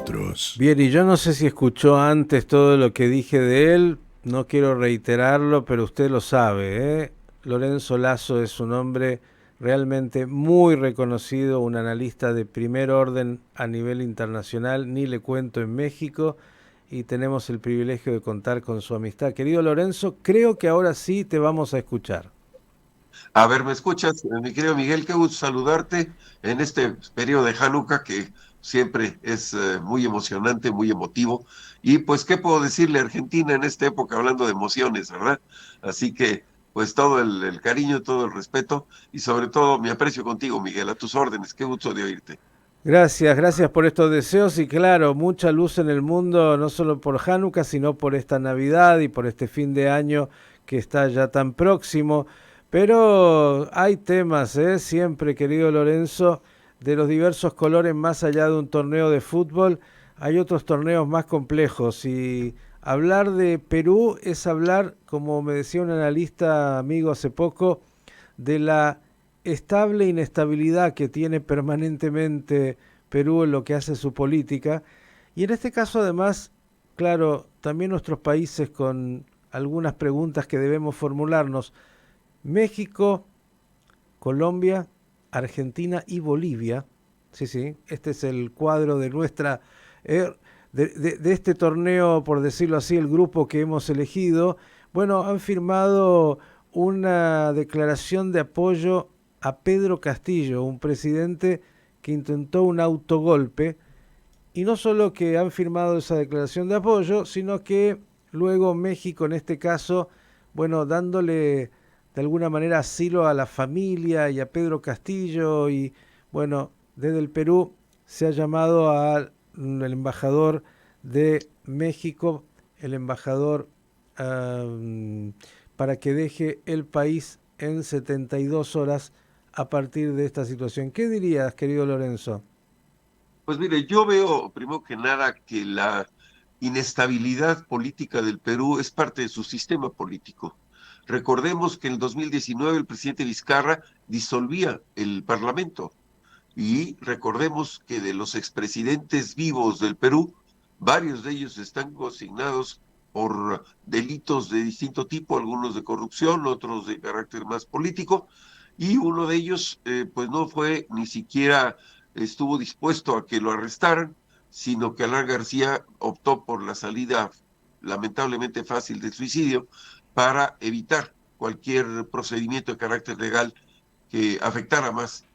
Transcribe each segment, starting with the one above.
nosotros. Bien, y yo no sé si escuchó antes todo lo que dije de él, no quiero reiterarlo, pero usted lo sabe, ¿eh? Lorenzo Lasso es un hombre realmente muy reconocido, un analista de primer orden a nivel internacional, ni le cuento en México, y tenemos el privilegio de contar con su amistad. Querido Lorenzo, creo que ahora sí te vamos a escuchar. A ver, ¿me escuchas? Mi querido Miguel, qué gusto saludarte en este periodo de Hanukkah que siempre es muy emocionante, muy emotivo. Y pues, ¿qué puedo decirle a Argentina en esta época hablando de emociones, verdad? Así que, pues todo el cariño, todo el respeto y sobre todo mi aprecio contigo, Miguel, a tus órdenes. Qué gusto de oírte. Gracias, gracias por estos deseos y claro, mucha luz en el mundo, no solo por Hanukkah, sino por esta Navidad y por este fin de año que está ya tan próximo. Pero hay temas, ¿eh? Siempre, querido Lorenzo, de los diversos colores más allá de un torneo de fútbol, hay otros torneos más complejos y hablar de Perú es hablar, como me decía un analista amigo hace poco, de la estable inestabilidad que tiene permanentemente Perú en lo que hace su política. Y en este caso, además, claro, también nuestros países con algunas preguntas que debemos formularnos. México, Colombia, Argentina y Bolivia. Sí, sí, este es el cuadro de nuestra... de este torneo, por decirlo así, el grupo que hemos elegido. Bueno, han firmado una declaración de apoyo a Pedro Castillo, un presidente que intentó un autogolpe, y no solo que han firmado esa declaración de apoyo, sino que luego México en este caso, bueno, dándole de alguna manera asilo a la familia y a Pedro Castillo y bueno, desde el Perú se ha llamado al embajador de México, el embajador para que deje el país en 72 horas a partir de esta situación. ¿Qué dirías, querido Lorenzo? Pues mire, yo veo primero que nada que la inestabilidad política del Perú es parte de su sistema político. Recordemos que en el 2019 el presidente Vizcarra disolvía el Parlamento y recordemos que de los expresidentes vivos del Perú, varios de ellos están consignados por delitos de distinto tipo, algunos de corrupción, otros de carácter más político, y uno de ellos pues no fue ni siquiera estuvo dispuesto a que lo arrestaran, sino que Alan García optó por la salida lamentablemente fácil del suicidio para evitar cualquier procedimiento de carácter legal que afectara más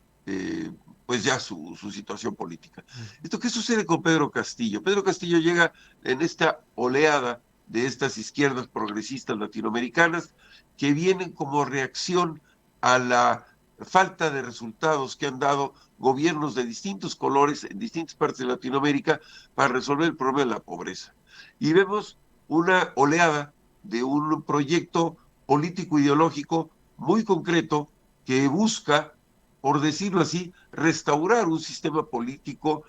pues ya su situación política. ¿Esto qué sucede con Pedro Castillo? Pedro Castillo llega en esta oleada de estas izquierdas progresistas latinoamericanas que vienen como reacción a la falta de resultados que han dado gobiernos de distintos colores en distintas partes de Latinoamérica para resolver el problema de la pobreza. Y vemos una oleada de un proyecto político ideológico muy concreto que busca, por decirlo así, restaurar un sistema político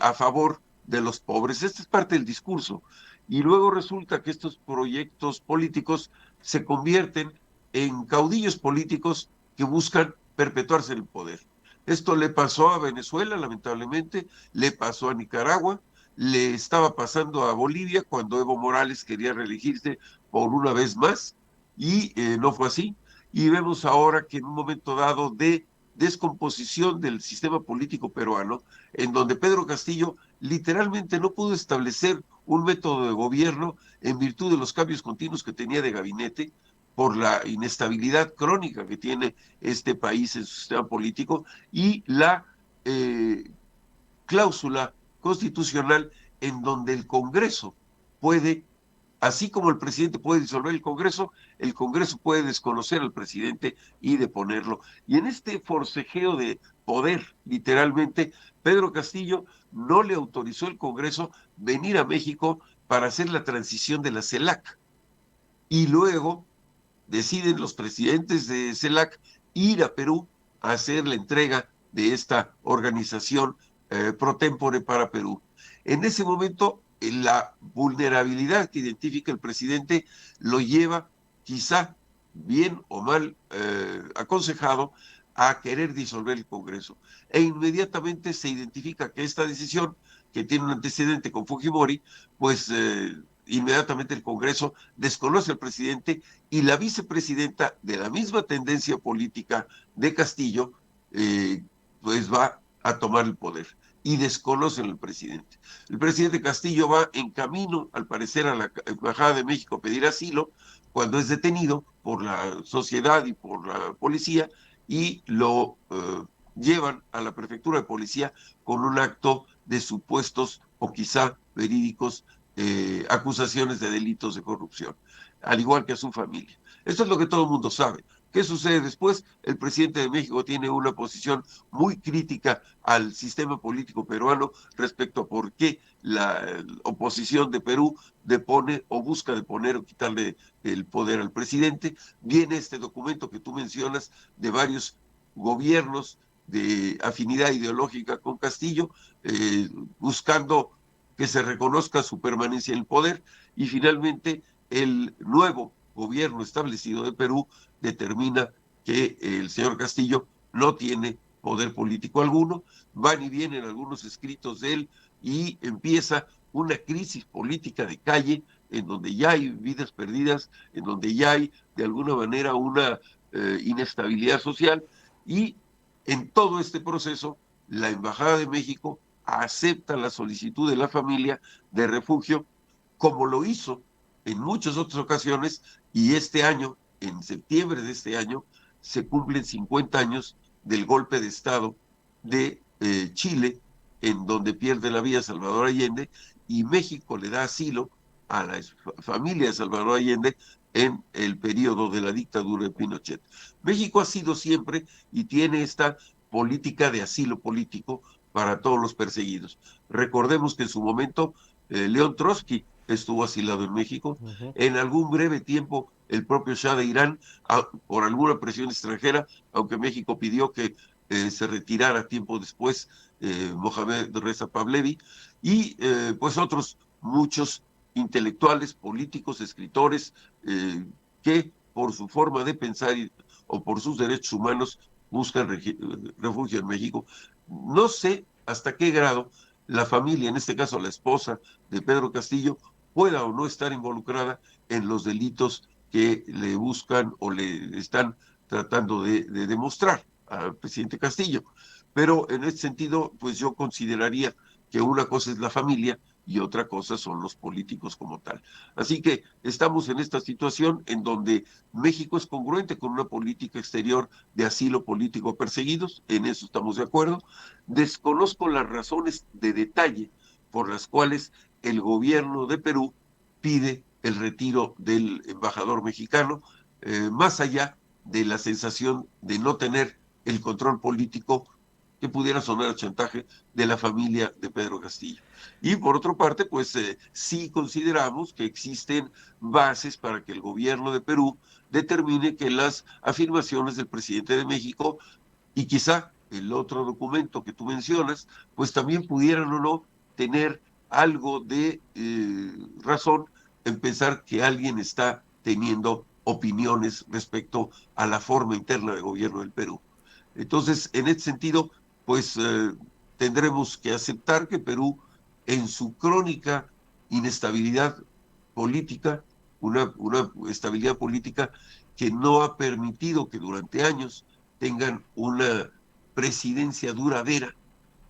a favor de los pobres. Esta es parte del discurso. Y luego resulta que estos proyectos políticos se convierten en caudillos políticos que buscan perpetuarse en el poder. Esto le pasó a Venezuela, lamentablemente, le pasó a Nicaragua, le estaba pasando a Bolivia cuando Evo Morales quería reelegirse por una vez más y no fue así. Y vemos ahora que en un momento dado de descomposición del sistema político peruano, en donde Pedro Castillo literalmente no pudo establecer un método de gobierno en virtud de los cambios continuos que tenía de gabinete, por la inestabilidad crónica que tiene este país en su sistema político y la eh, cláusula constitucional en donde el Congreso puede, así como el presidente puede disolver el Congreso puede desconocer al presidente y deponerlo. Y en este forcejeo de poder, literalmente, Pedro Castillo no le autorizó el Congreso venir a México para hacer la transición de la CELAC. Y luego deciden los presidentes de CELAC ir a Perú a hacer la entrega de esta organización pro tempore para Perú. En ese momento, la vulnerabilidad que identifica el presidente lo lleva, quizá bien o mal aconsejado, a querer disolver el Congreso. E inmediatamente se identifica que esta decisión, que tiene un antecedente con Fujimori, pues inmediatamente el Congreso desconoce al presidente y la vicepresidenta de la misma tendencia política de Castillo, pues va a tomar el poder y desconocen al presidente. El presidente Castillo va en camino, al parecer, a la Embajada de México a pedir asilo, cuando es detenido por la sociedad y por la policía y lo llevan a la prefectura de policía con un acto de supuestos o quizá verídicos acusaciones de delitos de corrupción, al igual que a su familia. Esto es lo que todo el mundo sabe. ¿Qué sucede después? El presidente de México tiene una posición muy crítica al sistema político peruano respecto a por qué la oposición de Perú depone o busca deponer o quitarle el poder al presidente. Viene este documento que tú mencionas de varios gobiernos de afinidad ideológica con Castillo, buscando que se reconozca su permanencia en el poder y finalmente el nuevo gobierno establecido de Perú determina que el señor Castillo no tiene poder político alguno, van y vienen algunos escritos de él y empieza una crisis política de calle en donde ya hay vidas perdidas, en donde ya hay de alguna manera una inestabilidad social y en todo este proceso la Embajada de México acepta la solicitud de la familia de refugio, como lo hizo en muchas otras ocasiones, y este año, en septiembre de este año, se cumplen 50 años del golpe de Estado de Chile, en donde pierde la vida Salvador Allende, y México le da asilo a la familia de Salvador Allende en el periodo de la dictadura de Pinochet. México ha sido siempre y tiene esta política de asilo político para todos los perseguidos. Recordemos que en su momento León Trotsky estuvo asilado en México. En algún breve tiempo, el propio Shah de Irán, por alguna presión extranjera, aunque México pidió que se retirara tiempo después, Mohamed Reza Pahlavi, y pues otros muchos intelectuales, políticos, escritores, que por su forma de pensar o por sus derechos humanos buscan refugio en México. No sé hasta qué grado la familia, en este caso la esposa de Pedro Castillo, pueda o no estar involucrada en los delitos que le buscan o le están tratando de demostrar al presidente Castillo. Pero en este sentido, pues yo consideraría que una cosa es la familia y otra cosa son los políticos como tal. Así que estamos en esta situación en donde México es congruente con una política exterior de asilo político a perseguidos, en eso estamos de acuerdo. Desconozco las razones de detalle por las cuales el gobierno de Perú pide el retiro del embajador mexicano, más allá de la sensación de no tener el control político que pudiera sonar a chantaje de la familia de Pedro Castillo. Y por otra parte, pues sí consideramos que existen bases para que el gobierno de Perú determine que las afirmaciones del presidente de México y quizá el otro documento que tú mencionas, pues también pudieran o no tener algo de razón en pensar que alguien está teniendo opiniones respecto a la forma interna de gobierno del Perú. Entonces, en este sentido, pues tendremos que aceptar que Perú, en su crónica inestabilidad política, una estabilidad política que no ha permitido que durante años tengan una presidencia duradera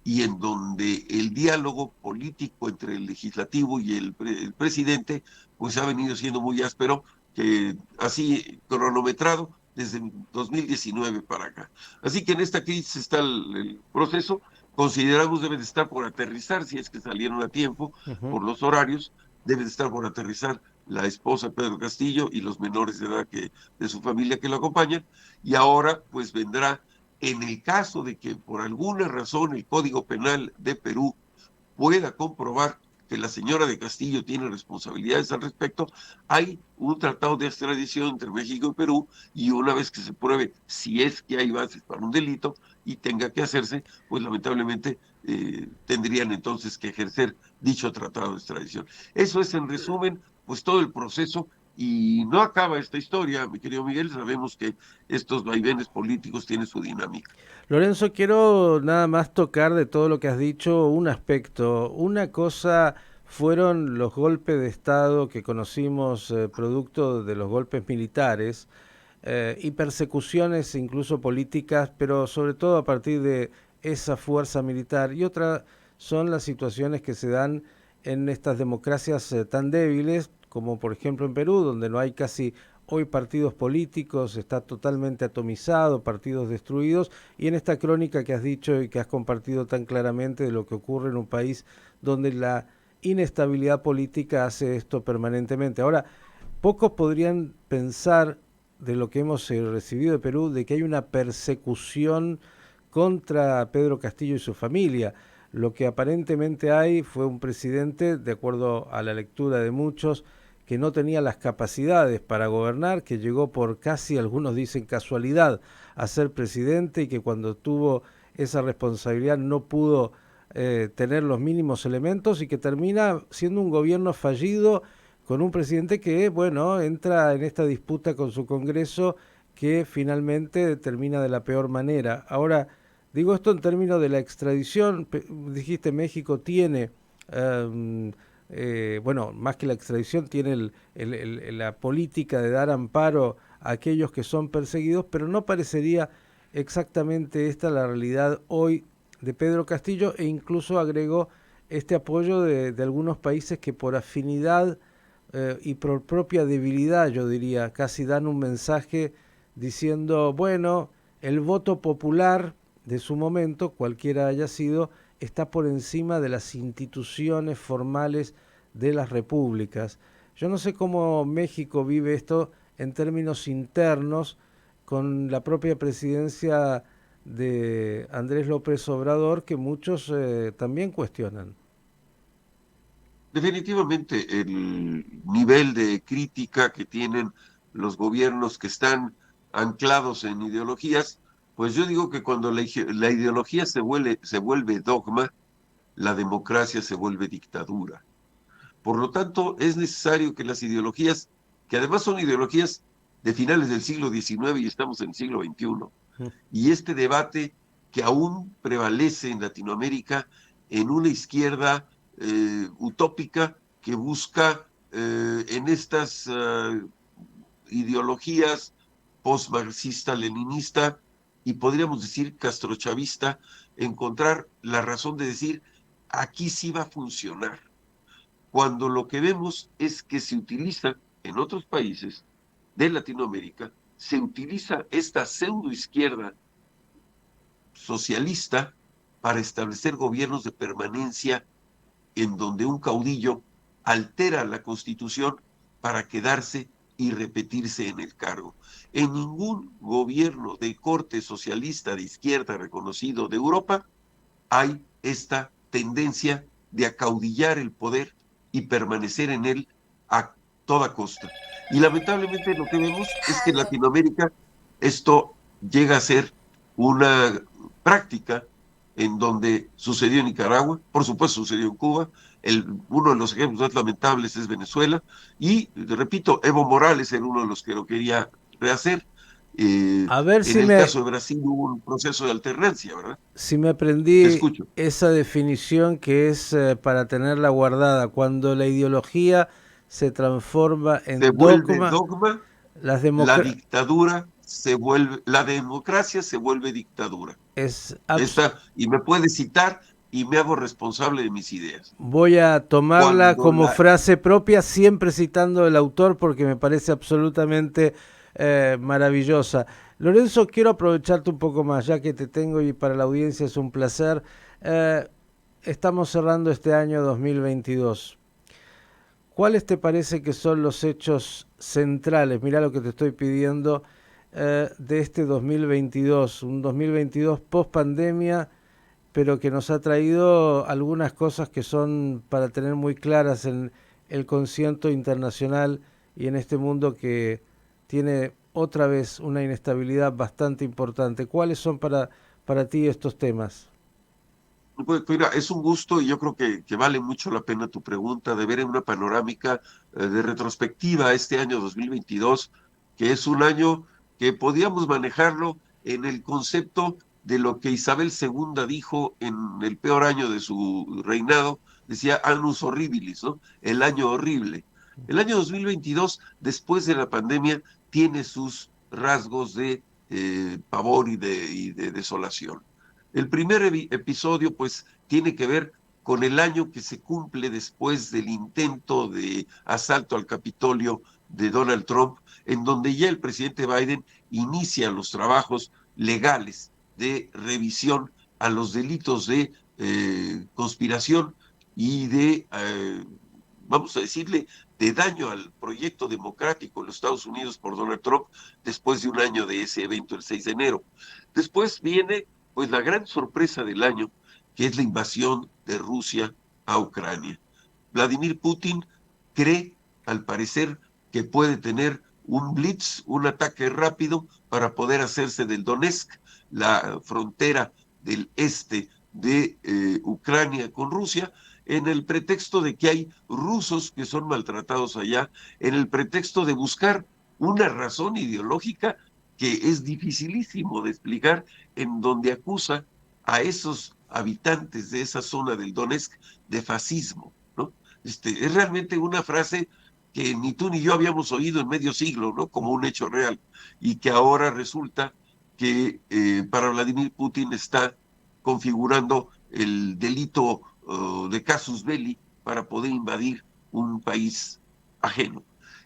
y en donde el diálogo político entre el legislativo y el presidente pues ha venido siendo muy áspero, que así cronometrado desde 2019 para acá. Así que en esta crisis está el proceso, consideramos debe de estar por aterrizar, si es que salieron a tiempo por los horarios, debe de estar por aterrizar la esposa Pedro Castillo y los menores de edad de su familia que lo acompañan, y ahora pues vendrá en el caso de que por alguna razón el Código Penal de Perú pueda comprobar que la señora de Castillo tiene responsabilidades al respecto, hay un tratado de extradición entre México y Perú y una vez que se pruebe si es que hay bases para un delito y tenga que hacerse, pues lamentablemente tendrían entonces que ejercer dicho tratado de extradición. Eso es en resumen, pues todo el proceso Y no acaba esta historia, mi querido Miguel, sabemos que estos vaivenes políticos tienen su dinámica. Lorenzo, quiero nada más tocar de todo lo que has dicho un aspecto. Una cosa fueron los golpes de Estado que conocimos producto de los golpes militares y persecuciones incluso políticas, pero sobre todo a partir de esa fuerza militar. Y otra son las situaciones que se dan en estas democracias tan débiles, como por ejemplo en Perú, donde no hay casi hoy partidos políticos, está totalmente atomizado, partidos destruidos, y en esta crónica que has dicho y que has compartido tan claramente de lo que ocurre en un país donde la inestabilidad política hace esto permanentemente. Ahora, pocos podrían pensar de lo que hemos recibido de Perú, de que hay una persecución contra Pedro Castillo y su familia. Lo que aparentemente hay fue un presidente, de acuerdo a la lectura de muchos, que no tenía las capacidades para gobernar, que llegó por casi, algunos dicen casualidad, a ser presidente y que cuando tuvo esa responsabilidad no pudo tener los mínimos elementos y que termina siendo un gobierno fallido con un presidente que, bueno, entra en esta disputa con su Congreso que finalmente termina de la peor manera. Ahora, digo esto en términos de la extradición, dijiste México tiene, bueno, más que la extradición, tiene la política de dar amparo a aquellos que son perseguidos, pero no parecería exactamente esta la realidad hoy de Pedro Castillo e incluso agregó este apoyo de algunos países que por afinidad y por propia debilidad, yo diría, casi dan un mensaje diciendo, bueno, el voto popular de su momento, cualquiera haya sido, está por encima de las instituciones formales de las repúblicas. Yo no sé cómo México vive esto en términos internos con la propia presidencia de Andrés López Obrador, que muchos también cuestionan. Definitivamente el nivel de crítica que tienen los gobiernos que están anclados en ideologías, pues yo digo que cuando la ideología se vuelve dogma, la democracia se vuelve dictadura. Por lo tanto, es necesario que las ideologías, que además son ideologías de finales del siglo XIX y estamos en el siglo XXI, y este debate que aún prevalece en Latinoamérica en una izquierda utópica que busca en estas ideologías post-marxista-leninista y podríamos decir castrochavista, encontrar la razón de decir, aquí sí va a funcionar, cuando lo que vemos es que se utiliza en otros países de Latinoamérica, se utiliza esta pseudo izquierda socialista para establecer gobiernos de permanencia en donde un caudillo altera la constitución para quedarse y repetirse en el cargo. En ningún gobierno de corte socialista de izquierda reconocido de Europa hay esta tendencia de acaudillar el poder y permanecer en él a toda costa. Y lamentablemente lo que vemos es que en Latinoamérica esto llega a ser una práctica en donde sucedió en Nicaragua, por supuesto sucedió en Cuba, uno de los ejemplos más lamentables es Venezuela, y repito, Evo Morales era uno de los que lo quería rehacer. A ver En si el me, caso de Brasil hubo un proceso de alternancia, ¿verdad? si me Te aprendí escucho. esa definición que es para tenerla guardada, cuando la ideología se transforma Se en vuelve dogma, dogma, las la democra dictadura se vuelve, la democracia se vuelve dictadura. es Y me puede citar y me hago responsable de mis ideas. voy a tomarla Cuando como la, frase propia, siempre citando el autor porque me parece absolutamente maravillosa. Lorenzo, quiero aprovecharte un poco más, ya que te tengo y para la audiencia es un placer. Eh, Estamos cerrando este año 2022. ¿Cuáles te parece que son los hechos centrales? Mirá lo que te estoy pidiendo de este 2022, un 2022 post pandemia, pero que nos ha traído algunas cosas que son para tener muy claras en el concierto internacional y en este mundo que tiene otra vez una inestabilidad bastante importante. ¿Cuáles son para ti estos temas? Pues, mira, es un gusto y yo creo que vale mucho la pena tu pregunta de ver en una panorámica de retrospectiva este año 2022, que es un año que podíamos manejarlo en el concepto de lo que Isabel II dijo en el peor año de su reinado, decía annus horribilis, ¿no? El año horrible. El año 2022, después de la pandemia, tiene sus rasgos de pavor y de desolación. El primer episodio, pues, tiene que ver con el año que se cumple después del intento de asalto al Capitolio de Donald Trump, en donde ya el presidente Biden inicia los trabajos legales de revisión a los delitos de conspiración y de, vamos a decirle, de daño al proyecto democrático en los Estados Unidos por Donald Trump después de un año de ese evento, el 6 de enero. Después viene pues la gran sorpresa del año, que es la invasión de Rusia a Ucrania. Vladimir Putin cree, al parecer, que puede tener un blitz, un ataque rápido para poder hacerse del Donetsk, la frontera del este de Ucrania con Rusia, en el pretexto de que hay rusos que son maltratados allá, en el pretexto de buscar una razón ideológica que es dificilísimo de explicar, en donde acusa a esos habitantes de esa zona del Donetsk de fascismo, ¿no? Es realmente una frase que ni tú ni yo habíamos oído en medio siglo, ¿no? Como un hecho real, y que ahora resulta que para Vladimir Putin está configurando el delito de casus belli para poder invadir un país ajeno.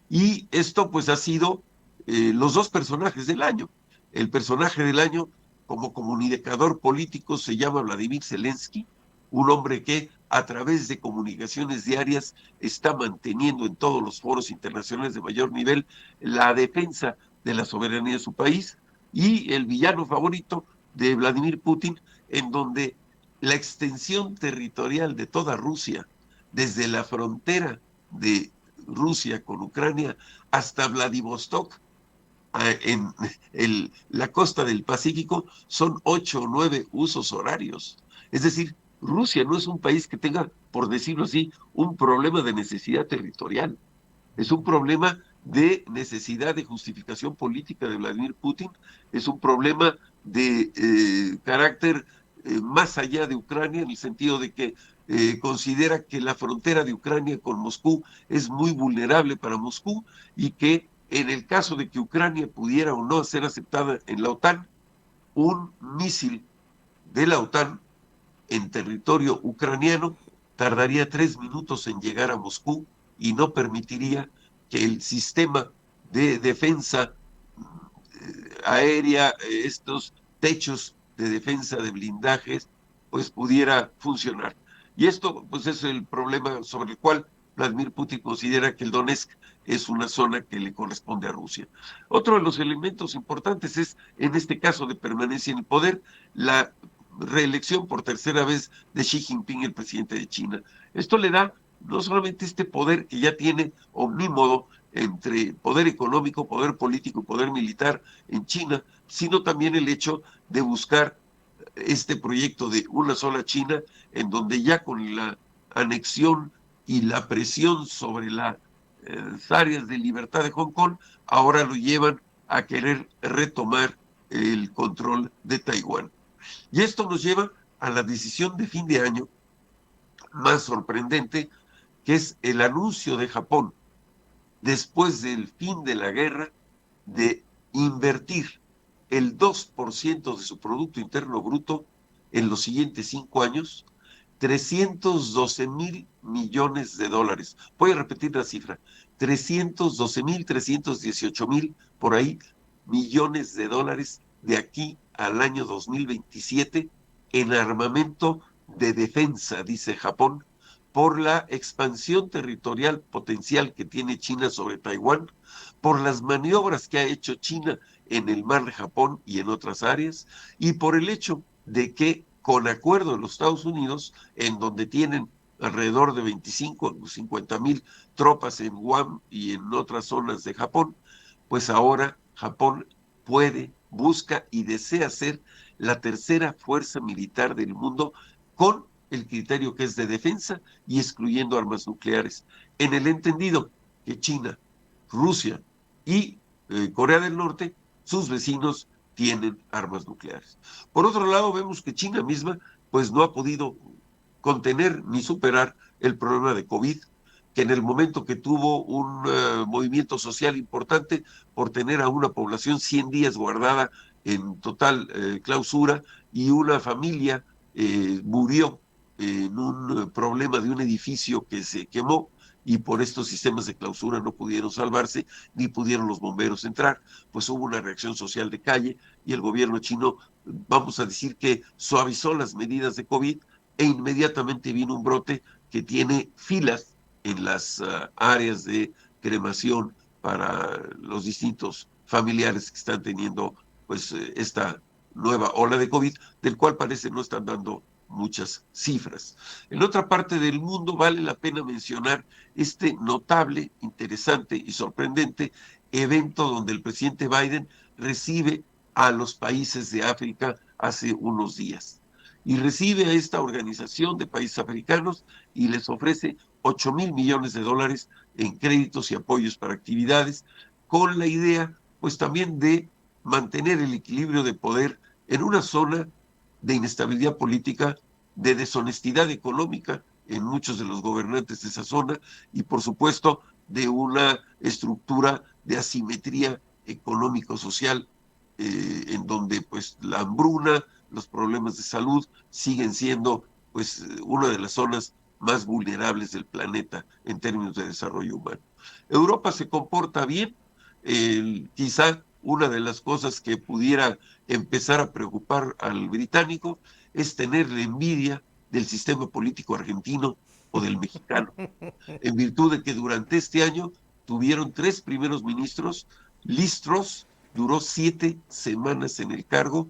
Y esto pues ha sido los dos personajes del año. El personaje del año como comunicador político se llama Vladimir Zelensky, un hombre que a través de comunicaciones diarias está manteniendo en todos los foros internacionales de mayor nivel la defensa de la soberanía de su país, y el villano favorito de Vladimir Putin, en donde la extensión territorial de toda Rusia, desde la frontera de Rusia con Ucrania hasta Vladivostok, en la costa del Pacífico, son 8 o 9 usos horarios. Es decir, Rusia no es un país que tenga, por decirlo así, un problema de necesidad territorial. Es un problema de necesidad de justificación política de Vladimir Putin, es un problema de carácter más allá de Ucrania, en el sentido de que considera que la frontera de Ucrania con Moscú es muy vulnerable para Moscú, y que en el caso de que Ucrania pudiera o no ser aceptada en la OTAN, un misil de la OTAN en territorio ucraniano tardaría 3 minutos en llegar a Moscú y no permitiría que el sistema de defensa aérea, estos techos de defensa de blindajes, pues pudiera funcionar. Y esto, pues es el problema sobre el cual Vladimir Putin considera que el Donetsk es una zona que le corresponde a Rusia. Otro de los elementos importantes es, en este caso de permanencia en el poder, la reelección por tercera vez de Xi Jinping, el presidente de China. Esto le da no solamente este poder que ya tiene omnímodo entre poder económico, poder político y poder militar en China, sino también el hecho de buscar este proyecto de una sola China, en donde ya con la anexión y la presión sobre las áreas de libertad de Hong Kong, ahora lo llevan a querer retomar el control de Taiwán. Y esto nos lleva a la decisión de fin de año más sorprendente, que es el anuncio de Japón, después del fin de la guerra, de invertir el 2% de su Producto Interno Bruto en los siguientes 5 años, 312,000 millones de dólares. Voy a repetir la cifra: 312,000, 318,000, por ahí, millones de dólares de aquí al año 2027 en armamento de defensa, dice Japón, por la expansión territorial potencial que tiene China sobre Taiwán, por las maniobras que ha hecho China en el mar de Japón y en otras áreas, y por el hecho de que, con acuerdo de los Estados Unidos, en donde tienen alrededor de 25 o 50,000 tropas en Guam y en otras zonas de Japón, pues ahora Japón puede, busca y desea ser la tercera fuerza militar del mundo, con el criterio que es de defensa y excluyendo armas nucleares, en el entendido que China, Rusia y Corea del Norte, sus vecinos, tienen armas nucleares. Por otro lado, vemos que China misma pues no ha podido contener ni superar el problema de COVID, que en el momento que tuvo un movimiento social importante por tener a una población 100 días guardada en total clausura, y una familia murió en un problema de un edificio que se quemó, y por estos sistemas de clausura no pudieron salvarse, ni pudieron los bomberos entrar, pues hubo una reacción social de calle, y el gobierno chino, vamos a decir que suavizó las medidas de COVID, e inmediatamente vino un brote que tiene filas en las áreas de cremación para los distintos familiares que están teniendo pues esta nueva ola de COVID, del cual parece no están dando muchas cifras. En otra parte del mundo vale la pena mencionar este notable, interesante y sorprendente evento donde el presidente Biden recibe a los países de África hace unos días. Y recibe a esta organización de países africanos y les ofrece 8,000 millones de dólares en créditos y apoyos para actividades, con la idea pues también de mantener el equilibrio de poder en una zona de inestabilidad política, de deshonestidad económica en muchos de los gobernantes de esa zona, y por supuesto de una estructura de asimetría económico-social, en donde pues la hambruna, los problemas de salud siguen siendo pues una de las zonas más vulnerables del planeta en términos de desarrollo humano. Europa se comporta bien, quizá una de las cosas que pudiera empezar a preocupar al británico es tenerle envidia del sistema político argentino o del mexicano, en virtud de que durante este año tuvieron 3 primeros ministros. Liz Truss duró 7 semanas en el cargo,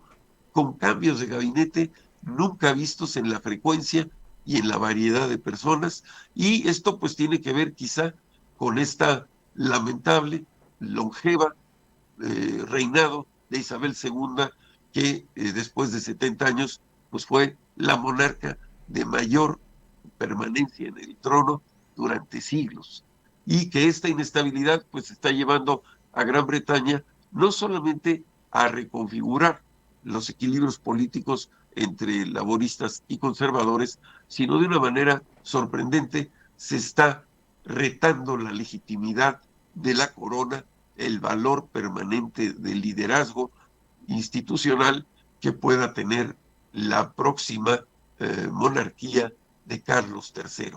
con cambios de gabinete nunca vistos en la frecuencia y en la variedad de personas, y esto pues tiene que ver quizá con esta lamentable, longeva reinado de Isabel II, que después de 70 años pues fue la monarca de mayor permanencia en el trono durante siglos, y que esta inestabilidad pues está llevando a Gran Bretaña no solamente a reconfigurar los equilibrios políticos entre laboristas y conservadores, sino de una manera sorprendente se está retando la legitimidad de la corona, el valor permanente del liderazgo institucional que pueda tener la próxima monarquía de Carlos III,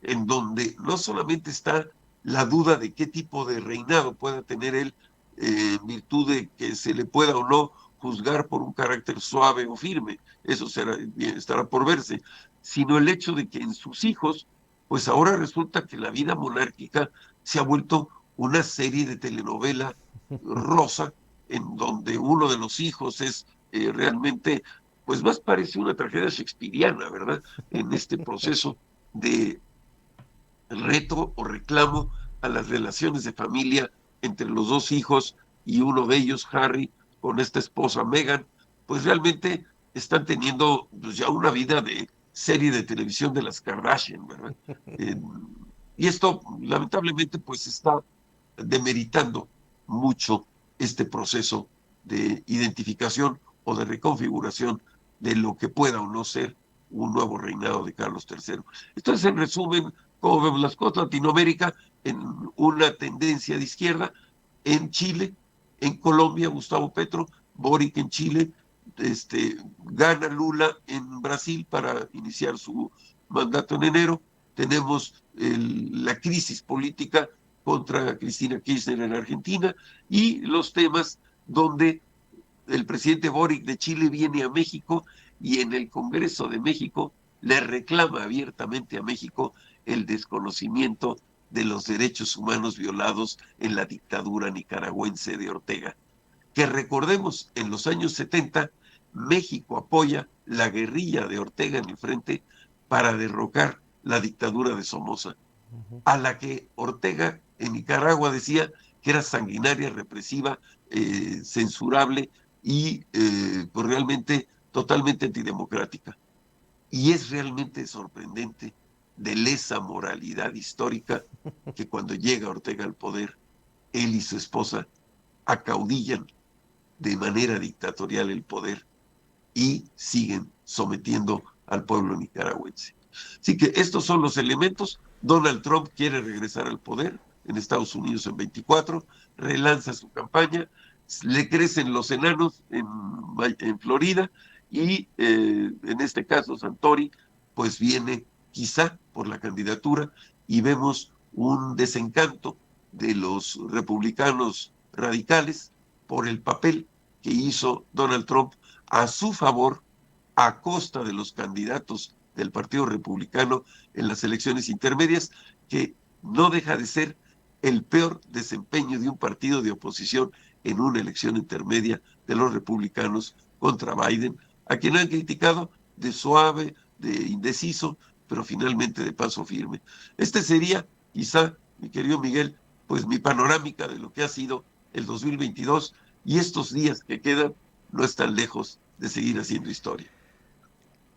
en donde no solamente está la duda de qué tipo de reinado pueda tener él, en virtud de que se le pueda o no juzgar por un carácter suave o firme, eso estará por verse, sino el hecho de que en sus hijos, pues ahora resulta que la vida monárquica se ha vuelto una serie de telenovela rosa, en donde uno de los hijos es realmente, pues más parece una tragedia shakespeariana, ¿verdad? En este proceso de reto o reclamo a las relaciones de familia entre los dos hijos, y uno de ellos, Harry, con esta esposa Meghan, pues realmente están teniendo pues, ya una vida de serie de televisión de las Kardashian, ¿verdad? Eh, y esto lamentablemente pues está demeritando mucho este proceso de identificación o de reconfiguración de lo que pueda o no ser un nuevo reinado de Carlos III. Entonces, en resumen, como vemos las cosas, Latinoamérica en una tendencia de izquierda, en Chile, en Colombia, Gustavo Petro, Boric en Chile, gana Lula en Brasil para iniciar su mandato en enero, tenemos la crisis política contra Cristina Kirchner en Argentina, y los temas donde el presidente Boric de Chile viene a México y en el Congreso de México le reclama abiertamente a México el desconocimiento de los derechos humanos violados en la dictadura nicaragüense de Ortega. Que recordemos, en los años 70, México apoya la guerrilla de Ortega en el frente para derrocar la dictadura de Somoza, a la que Ortega en Nicaragua decía que era sanguinaria, represiva, censurable y pues realmente totalmente antidemocrática. Y es realmente sorprendente de lesa moralidad histórica que cuando llega Ortega al poder, él y su esposa acaudillan de manera dictatorial el poder y siguen sometiendo al pueblo nicaragüense. Así que estos son los elementos. Donald Trump quiere regresar al poder en Estados Unidos en 24, relanza su campaña, le crecen los enanos en Florida y en este caso Santori pues viene quizá por la candidatura y vemos un desencanto de los republicanos radicales por el papel que hizo Donald Trump a su favor a costa de los candidatos del Partido Republicano en las elecciones intermedias, que no deja de ser el peor desempeño de un partido de oposición en una elección intermedia de los republicanos contra Biden, a quien han criticado de suave, de indeciso, pero finalmente de paso firme. Este sería, quizá, mi querido Miguel, pues mi panorámica de lo que ha sido el 2022 y estos días que quedan no están lejos de seguir haciendo historia.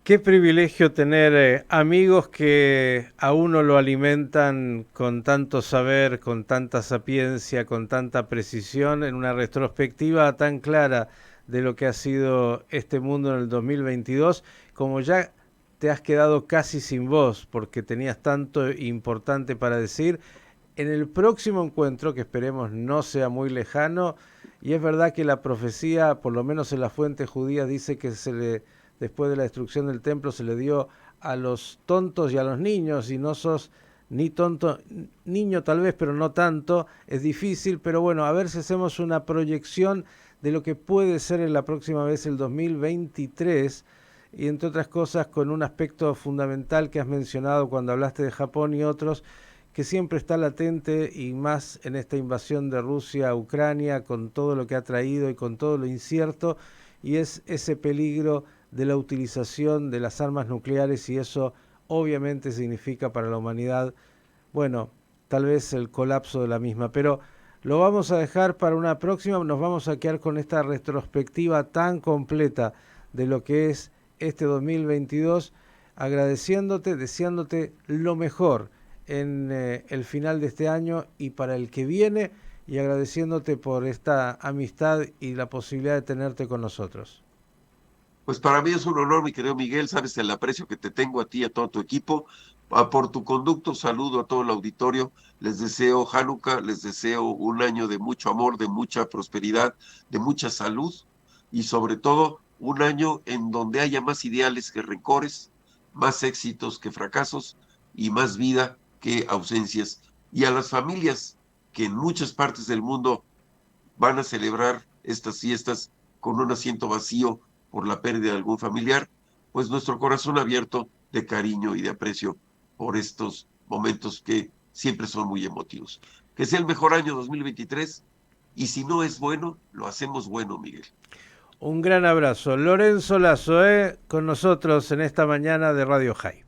Qué privilegio tener amigos que a uno lo alimentan con tanto saber, con tanta sapiencia, con tanta precisión, en una retrospectiva tan clara de lo que ha sido este mundo en el 2022, como ya te has quedado casi sin voz porque tenías tanto importante para decir. En el próximo encuentro, que esperemos no sea muy lejano, y es verdad que la profecía, por lo menos en las fuentes judías, dice que después de la destrucción del templo se le dio a los tontos y a los niños, y no sos ni tonto, niño tal vez, pero no tanto, es difícil, pero bueno, a ver si hacemos una proyección de lo que puede ser en la próxima vez el 2023, y entre otras cosas con un aspecto fundamental que has mencionado cuando hablaste de Japón y otros, que siempre está latente y más en esta invasión de Rusia a Ucrania, con todo lo que ha traído y con todo lo incierto, y es ese peligro de la utilización de las armas nucleares, y eso obviamente significa para la humanidad, bueno, tal vez el colapso de la misma, pero lo vamos a dejar para una próxima. Nos vamos a quedar con esta retrospectiva tan completa de lo que es este 2022, agradeciéndote, deseándote lo mejor en el final de este año y para el que viene, y agradeciéndote por esta amistad y la posibilidad de tenerte con nosotros. Pues para mí es un honor, mi querido Miguel, sabes el aprecio que te tengo a ti y a todo tu equipo. Por tu conducto, saludo a todo el auditorio. Les deseo Hanukkah, les deseo un año de mucho amor, de mucha prosperidad, de mucha salud y sobre todo un año en donde haya más ideales que rencores, más éxitos que fracasos y más vida que ausencias. Y a las familias que en muchas partes del mundo van a celebrar estas fiestas con un asiento vacío por la pérdida de algún familiar, pues nuestro corazón abierto de cariño y de aprecio por estos momentos que siempre son muy emotivos. Que sea el mejor año 2023 y si no es bueno, lo hacemos bueno, Miguel. Un gran abrazo. Lorenzo Lazo, con nosotros en esta mañana de Radio High.